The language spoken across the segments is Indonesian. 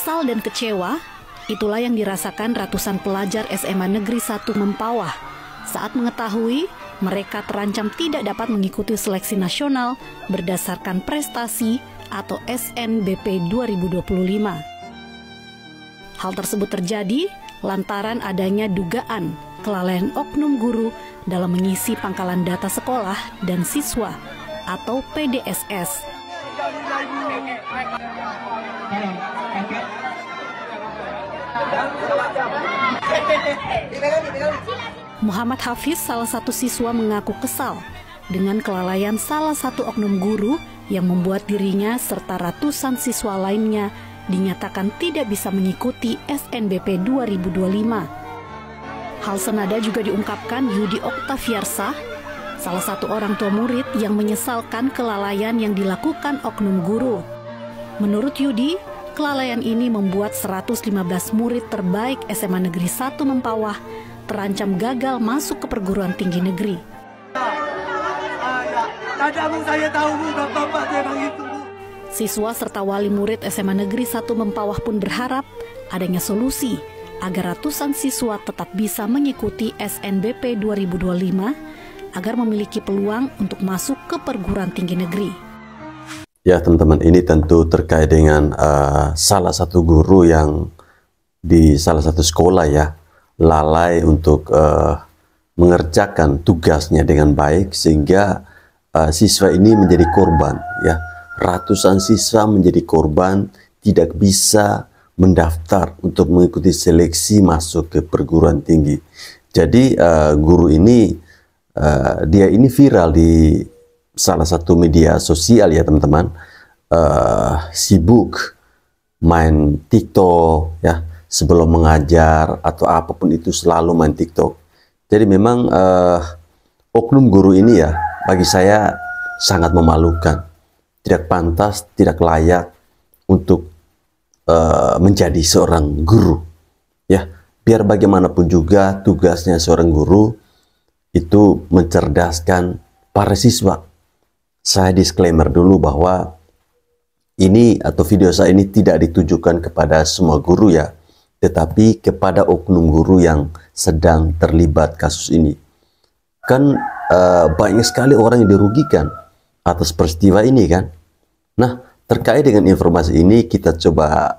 Kesal dan kecewa, itulah yang dirasakan ratusan pelajar SMA Negeri 1 Mempawah saat mengetahui mereka terancam tidak dapat mengikuti seleksi nasional berdasarkan prestasi atau SNBP 2025. Hal tersebut terjadi lantaran adanya dugaan kelalaian oknum guru dalam mengisi pangkalan data sekolah dan siswa atau PDSS. Muhammad Hafiz, salah satu siswa, mengaku kesal dengan kelalaian salah satu oknum guru yang membuat dirinya serta ratusan siswa lainnya dinyatakan tidak bisa mengikuti SNBP 2025. Hal senada juga diungkapkan Yudi Oktaviarsa, salah satu orang tua murid yang menyesalkan kelalaian yang dilakukan oknum guru. Menurut Yudi, kelalaian ini membuat 115 murid terbaik SMA Negeri 1 Mempawah terancam gagal masuk ke perguruan tinggi negeri. Siswa serta wali murid SMA Negeri 1 Mempawah pun berharap adanya solusi agar ratusan siswa tetap bisa mengikuti SNBP 2025 agar memiliki peluang untuk masuk ke perguruan tinggi negeri. Ya teman-teman, ini tentu terkait dengan salah satu guru yang di salah satu sekolah ya lalai untuk mengerjakan tugasnya dengan baik sehingga siswa ini menjadi korban ya. Ratusan siswa menjadi korban, tidak bisa mendaftar untuk mengikuti seleksi masuk ke perguruan tinggi. Jadi guru ini dia ini viral di salah satu media sosial ya teman-teman, sibuk main TikTok ya, sebelum mengajar atau apapun itu selalu main TikTok. Jadi memang oknum guru ini ya bagi saya sangat memalukan, tidak pantas, tidak layak untuk menjadi seorang guru ya. Biar bagaimanapun juga tugasnya seorang guru itu mencerdaskan para siswa. Saya disclaimer dulu bahwa ini atau video saya ini tidak ditujukan kepada semua guru ya, tetapi kepada oknum guru yang sedang terlibat kasus ini. Kan banyak sekali orang yang dirugikan atas peristiwa ini kan. Nah, terkait dengan informasi ini kita coba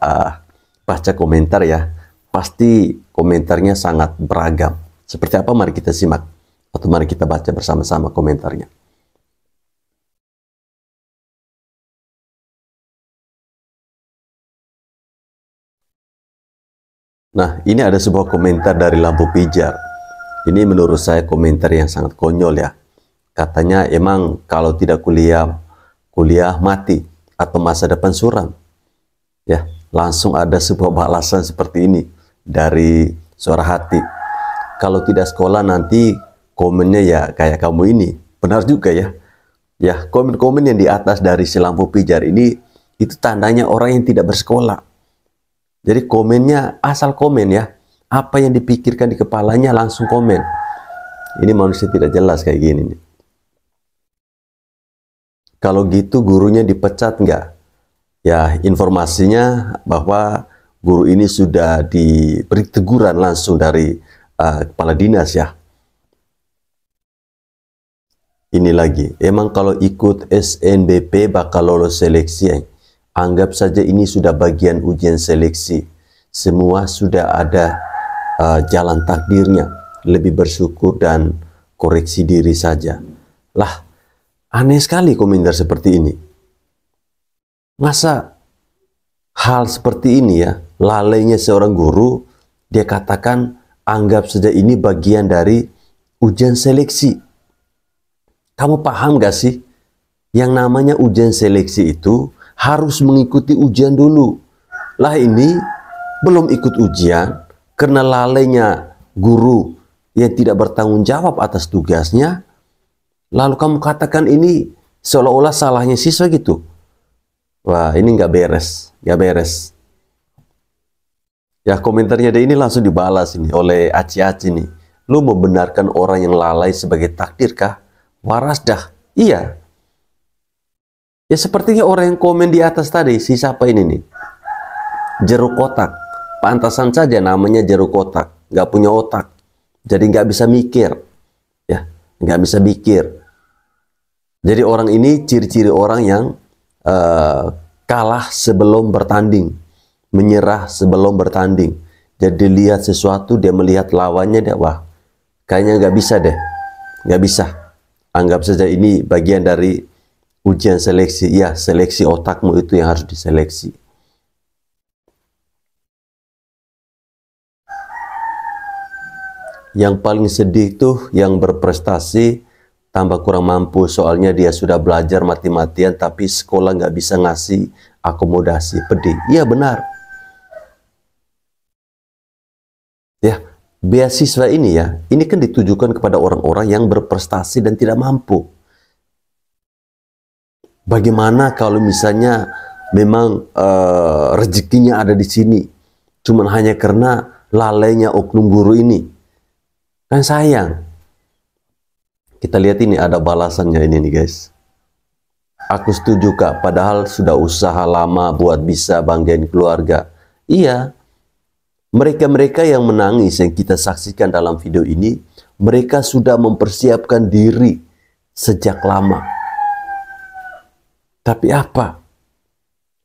baca komentar ya. Pasti komentarnya sangat beragam. Seperti apa? Mari kita simak atau mari kita baca bersama-sama komentarnya. Nah, ini ada sebuah komentar dari Lampu Pijar. Ini menurut saya komentar yang sangat konyol ya. Katanya emang kalau tidak kuliah mati atau masa depan suram. Ya, langsung ada sebuah balasan seperti ini dari Suara Hati. Kalau tidak sekolah nanti komennya ya kayak kamu ini. Benar juga ya. Ya, komen-komen yang di atas dari si Lampu Pijar ini itu tandanya orang yang tidak bersekolah. Jadi komennya asal komen ya. Apa yang dipikirkan di kepalanya langsung komen. Ini manusia tidak jelas kayak gini nih. Kalau gitu gurunya dipecat enggak? Ya, informasinya bahwa guru ini sudah diberi teguran langsung dari kepala dinas ya. Ini lagi, emang kalau ikut SNBP bakal lolos seleksi. Anggap saja ini sudah bagian ujian seleksi. Semua sudah ada jalan takdirnya. Lebih bersyukur dan koreksi diri saja. Lah, aneh sekali komentar seperti ini. Masa hal seperti ini ya, lalainya seorang guru, dia katakan anggap saja ini bagian dari ujian seleksi. Kamu paham gak sih? Yang namanya ujian seleksi itu harus mengikuti ujian dulu. Lah ini belum ikut ujian karena lalainya guru yang tidak bertanggung jawab atas tugasnya. Lalu kamu katakan ini seolah-olah salahnya siswa gitu. Wah, ini nggak beres, nggak beres. Ya, komentarnya dia ini langsung dibalas ini oleh Aci-Aci nih. Lu membenarkan orang yang lalai sebagai takdir kah? Waras dah. Iya. Ya sepertinya orang yang komen di atas tadi, si siapa ini nih? jeruk kotak. Pantasan saja namanya jeruk kotak, nggak punya otak, jadi nggak bisa mikir, ya, nggak bisa mikir. Jadi orang ini ciri-ciri orang yang kalah sebelum bertanding, menyerah sebelum bertanding. Jadi lihat sesuatu, dia melihat lawannya, dia wah, kayaknya nggak bisa deh, nggak bisa. Anggap saja ini bagian dari ujian seleksi. Ya, seleksi otakmu itu yang harus diseleksi. Yang paling sedih tuh yang berprestasi tambah kurang mampu, soalnya dia sudah belajar mati-matian tapi sekolah nggak bisa ngasih akomodasi. Pedih. Iya benar. Ya, beasiswa ini ya, ini kan ditujukan kepada orang-orang yang berprestasi dan tidak mampu. Bagaimana kalau misalnya memang rezekinya ada di sini, cuman hanya karena lalainya oknum guru ini, kan sayang. Kita lihat ini ada balasannya ini nih guys. Aku setuju Kak, padahal sudah usaha lama buat bisa banggain keluarga. Iya. Mereka-mereka yang menangis yang kita saksikan dalam video ini, mereka sudah mempersiapkan diri sejak lama. Tapi apa?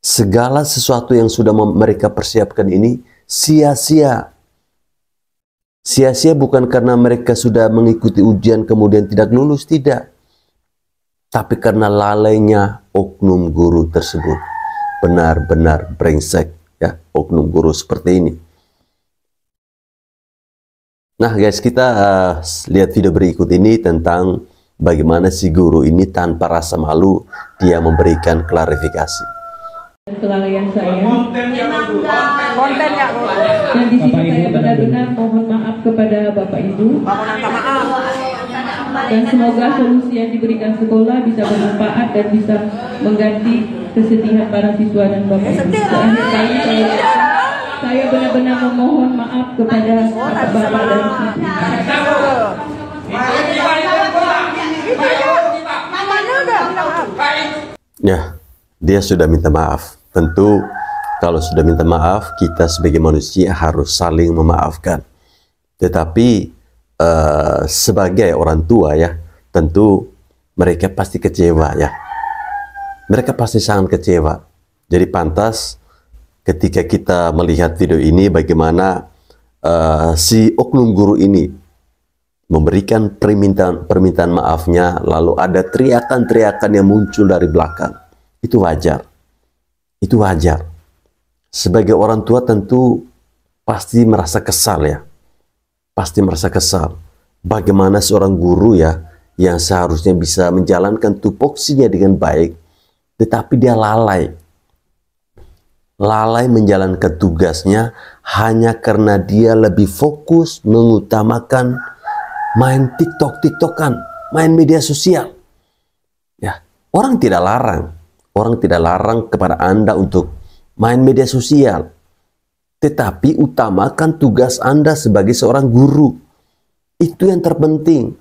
Segala sesuatu yang sudah mereka persiapkan ini sia-sia. Sia-sia bukan karena mereka sudah mengikuti ujian kemudian tidak lulus, tidak. Tapi karena lalainya oknum guru tersebut. Benar-benar brengsek ya, oknum guru seperti ini. Nah guys, kita lihat video berikut ini tentang bagaimana si guru ini tanpa rasa malu dia memberikan klarifikasi. Kelalaian saya, kontennya dan di sini saya benar-benar mohon maaf kepada Bapak Ibu, dan semoga solusi yang diberikan sekolah bisa bermanfaat dan bisa mengganti kesedihan para siswa dan Bapak Ibu. Terakhir kali saya benar-benar memohon maaf kepada Bapak dan Ibu. Ya, dia sudah minta maaf. Tentu kalau sudah minta maaf, kita sebagai manusia harus saling memaafkan. Tetapi sebagai orang tua ya, tentu mereka pasti kecewa ya. Mereka pasti sangat kecewa. Jadi pantas ketika kita melihat video ini bagaimana si oknum guru ini memberikan permintaan maafnya, lalu ada teriakan-teriakan yang muncul dari belakang. Itu wajar. Itu wajar. Sebagai orang tua tentu pasti merasa kesal ya. Pasti merasa kesal. Bagaimana seorang guru ya yang seharusnya bisa menjalankan tupoksinya dengan baik, tetapi dia lalai. Lalai menjalankan tugasnya hanya karena dia lebih fokus mengutamakan main TikTok-TikTokan, main media sosial. Ya, orang tidak larang kepada Anda untuk main media sosial. Tetapi utamakan tugas Anda sebagai seorang guru. Itu yang terpenting.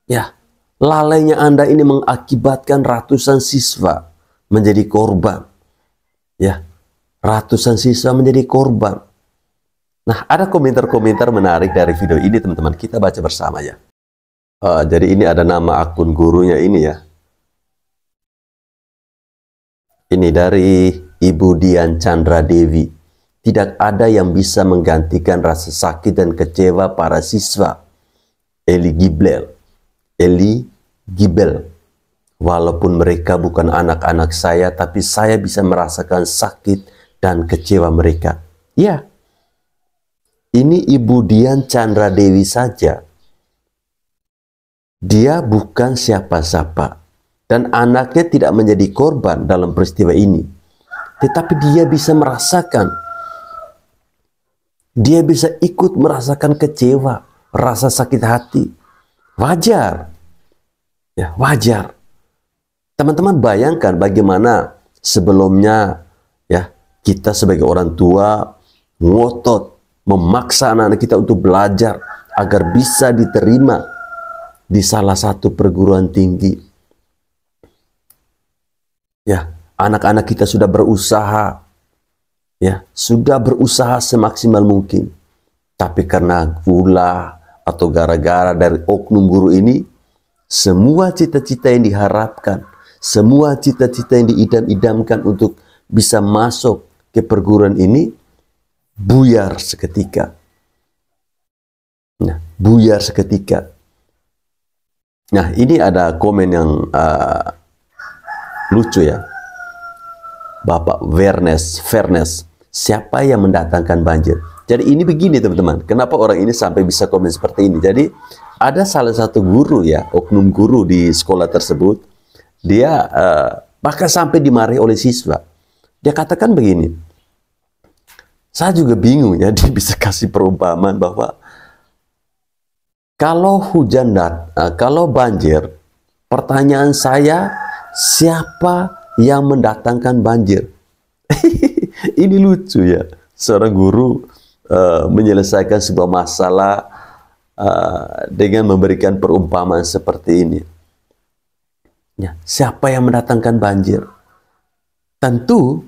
Ya, lalainya Anda ini mengakibatkan ratusan siswa menjadi korban. Ya, ratusan siswa menjadi korban. Nah, ada komentar-komentar menarik dari video ini, teman-teman. Kita baca bersama ya. Jadi ini ada nama akun gurunya ini ya. Ini dari Ibu Dian Chandra Dewi. Tidak ada yang bisa menggantikan rasa sakit dan kecewa para siswa. Eli Gibel. Walaupun mereka bukan anak-anak saya, tapi saya bisa merasakan sakit dan kecewa mereka. Ya, ini Ibu Dian Chandra Dewi saja. Dia bukan siapa-siapa. Dan anaknya tidak menjadi korban dalam peristiwa ini. Tetapi dia bisa merasakan. Dia bisa ikut merasakan kecewa, rasa sakit hati. Wajar. Ya, wajar. Teman-teman bayangkan bagaimana sebelumnya ya kita sebagai orang tua ngotot memaksa anak-anak kita untuk belajar agar bisa diterima di salah satu perguruan tinggi. Ya, anak-anak kita sudah berusaha ya, sudah berusaha semaksimal mungkin, tapi karena gula atau gara-gara dari oknum guru ini, semua cita-cita yang diharapkan, semua cita-cita yang diidam-idamkan untuk bisa masuk ke perguruan ini buyar seketika. Nah, buyar seketika. Nah, ini ada komen yang lucu ya. Bapak Fairness, siapa yang mendatangkan banjir? Jadi ini begini teman-teman, kenapa orang ini sampai bisa komen seperti ini? Jadi ada salah satu guru ya, oknum guru di sekolah tersebut, dia bahkan sampai dimarahi oleh siswa. Dia katakan begini, saya juga bingung ya, dia bisa kasih perumpamaan bahwa kalau hujan kalau banjir, pertanyaan saya, siapa yang mendatangkan banjir? Ini lucu ya, seorang guru menyelesaikan sebuah masalah dengan memberikan perumpamaan seperti ini. Ya, siapa yang mendatangkan banjir? Tentu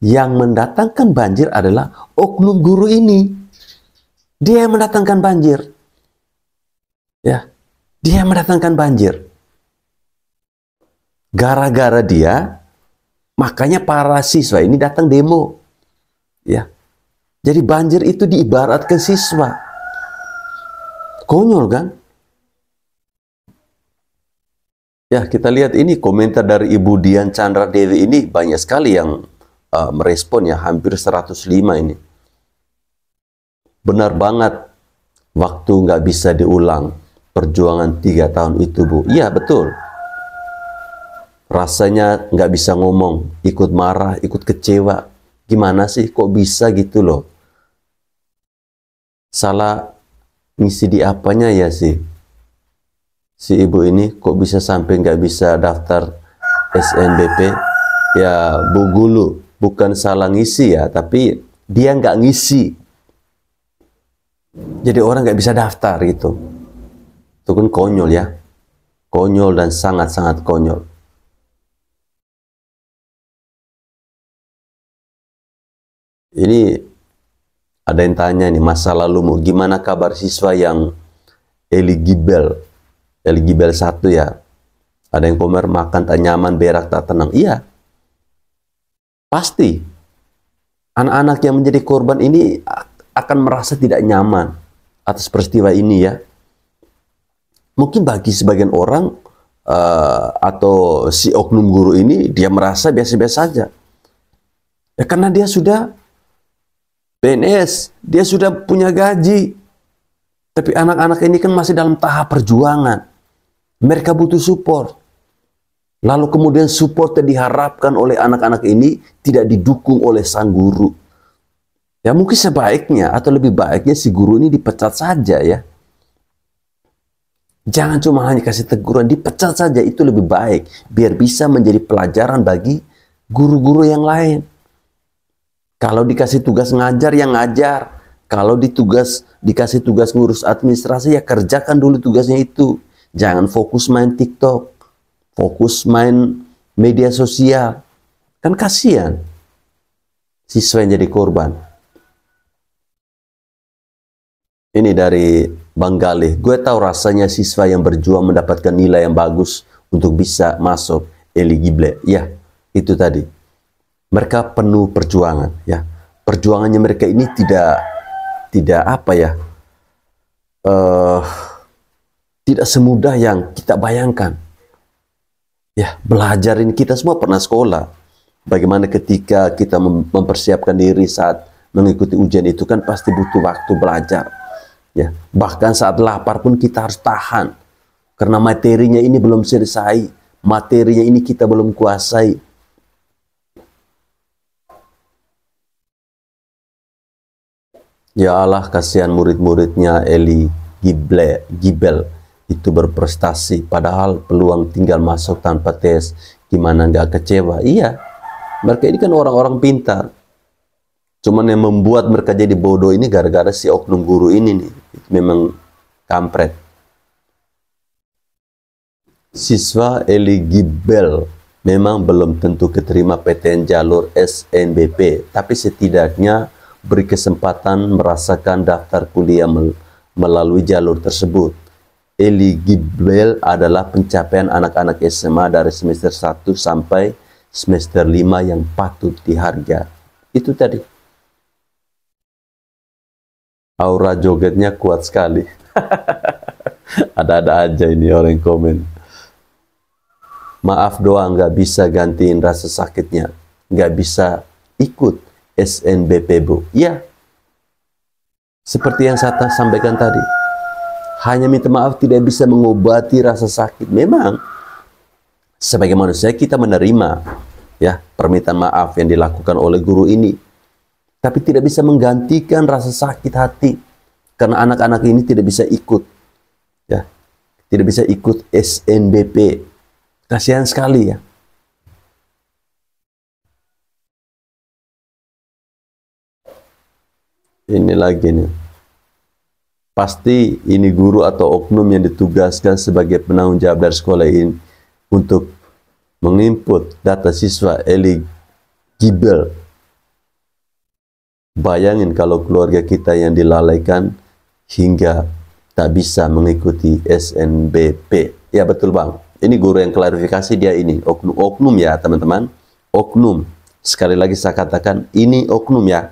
yang mendatangkan banjir adalah oknum guru ini. Dia yang mendatangkan banjir. Ya, dia yang mendatangkan banjir. Gara-gara dia, makanya para siswa ini datang demo. Ya. Jadi banjir itu diibaratkan siswa. Konyol kan? Ya, kita lihat ini komentar dari Ibu Dian Chandra Dewi ini banyak sekali yang merespon ya, hampir 105 ini. Benar banget, waktu nggak bisa diulang. Perjuangan 3 tahun itu, Bu. Iya, betul. Rasanya nggak bisa ngomong, ikut marah, ikut kecewa. Gimana sih, kok bisa gitu loh? Salah ngisi di apanya ya sih? Si ibu ini kok bisa sampai nggak bisa daftar SNBP? Ya, Bu Gulu, bukan salah ngisi ya, tapi dia nggak ngisi. Jadi orang nggak bisa daftar gitu. Itu kan konyol ya. Konyol dan sangat-sangat konyol. Ini ada yang tanya nih, masa lalumu, gimana kabar siswa yang eligible 1 ya? Ada yang komen, makan tak nyaman, berak tak tenang. Iya, pasti anak-anak yang menjadi korban ini akan merasa tidak nyaman atas peristiwa ini ya. Mungkin bagi sebagian orang atau si oknum guru ini, dia merasa biasa-biasa saja ya, karena dia sudah PNS, dia sudah punya gaji. Tapi anak-anak ini kan masih dalam tahap perjuangan. Mereka butuh support. Lalu kemudian support yang diharapkan oleh anak-anak ini tidak didukung oleh sang guru. Ya mungkin sebaiknya atau lebih baiknya si guru ini dipecat saja ya. Jangan cuma hanya kasih teguran, dipecat saja, itu lebih baik. Biar bisa menjadi pelajaran bagi guru-guru yang lain. Kalau dikasih tugas ngajar, yang ngajar. Kalau dikasih tugas ngurus administrasi, ya kerjakan dulu tugasnya itu. Jangan fokus main TikTok, fokus main media sosial. Kan kasihan siswa yang jadi korban. Ini dari Bang Galih. Gue tahu rasanya siswa yang berjuang mendapatkan nilai yang bagus untuk bisa masuk eligible. Ya, itu tadi. Mereka penuh perjuangan, ya. Perjuangannya mereka ini tidak apa ya, tidak semudah yang kita bayangkan. Ya, belajar ini kita semua pernah sekolah. Bagaimana ketika kita mempersiapkan diri saat mengikuti ujian itu kan pasti butuh waktu belajar. Ya, bahkan saat lapar pun kita harus tahan karena materinya ini belum selesai, materinya ini kita belum kuasai. Ya Allah, kasihan murid-muridnya Gibel itu berprestasi, padahal peluang tinggal masuk tanpa tes. Gimana nggak kecewa? Iya, mereka ini kan orang-orang pintar. Cuman yang membuat mereka jadi bodoh ini gara-gara si oknum guru ini nih. Memang kampret. Siswa eligible memang belum tentu keterima PTN jalur SNBP, tapi setidaknya beri kesempatan merasakan daftar kuliah melalui jalur tersebut. Eligible adalah pencapaian anak-anak SMA dari semester 1 sampai semester 5 yang patut dihargai. Itu tadi. Aura jogetnya kuat sekali. Ada-ada aja ini orang komen. Maaf doang nggak bisa gantiin rasa sakitnya. Nggak bisa ikut SNBP, Bu. Ya, seperti yang saya sampaikan tadi. Hanya minta maaf tidak bisa mengobati rasa sakit. Memang, sebagai manusia kita menerima ya permintaan maaf yang dilakukan oleh guru ini. Tapi tidak bisa menggantikan rasa sakit hati. Karena anak-anak ini tidak bisa ikut. Ya, tidak bisa ikut SNBP. Kasihan sekali ya. Ini lagi nih. Pasti ini guru atau oknum yang ditugaskan sebagai penanggung jawab dari sekolah ini untuk menginput data siswa eligible. Bayangin kalau keluarga kita yang dilalaikan hingga tak bisa mengikuti SNBP. Ya betul Bang. Ini guru yang klarifikasi dia ini. Oknum ya teman-teman. Oknum. Sekali lagi saya katakan ini oknum ya.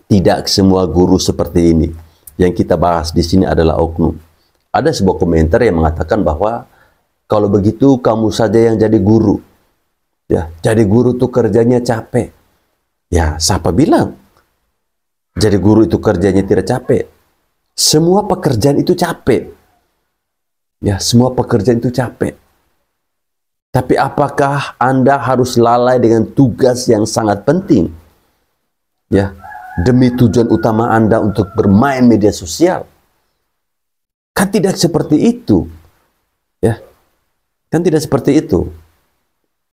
Tidak semua guru seperti ini. Yang kita bahas di sini adalah oknum. Ada sebuah komentar yang mengatakan bahwa kalau begitu kamu saja yang jadi guru. Ya, jadi guru tuh kerjanya capek. Ya, siapa bilang? Jadi guru itu kerjanya tidak capek. Semua pekerjaan itu capek. Ya, semua pekerjaan itu capek. Tapi apakah Anda harus lalai dengan tugas yang sangat penting? Ya, demi tujuan utama Anda untuk bermain media sosial. Kan tidak seperti itu. Ya. Kan tidak seperti itu.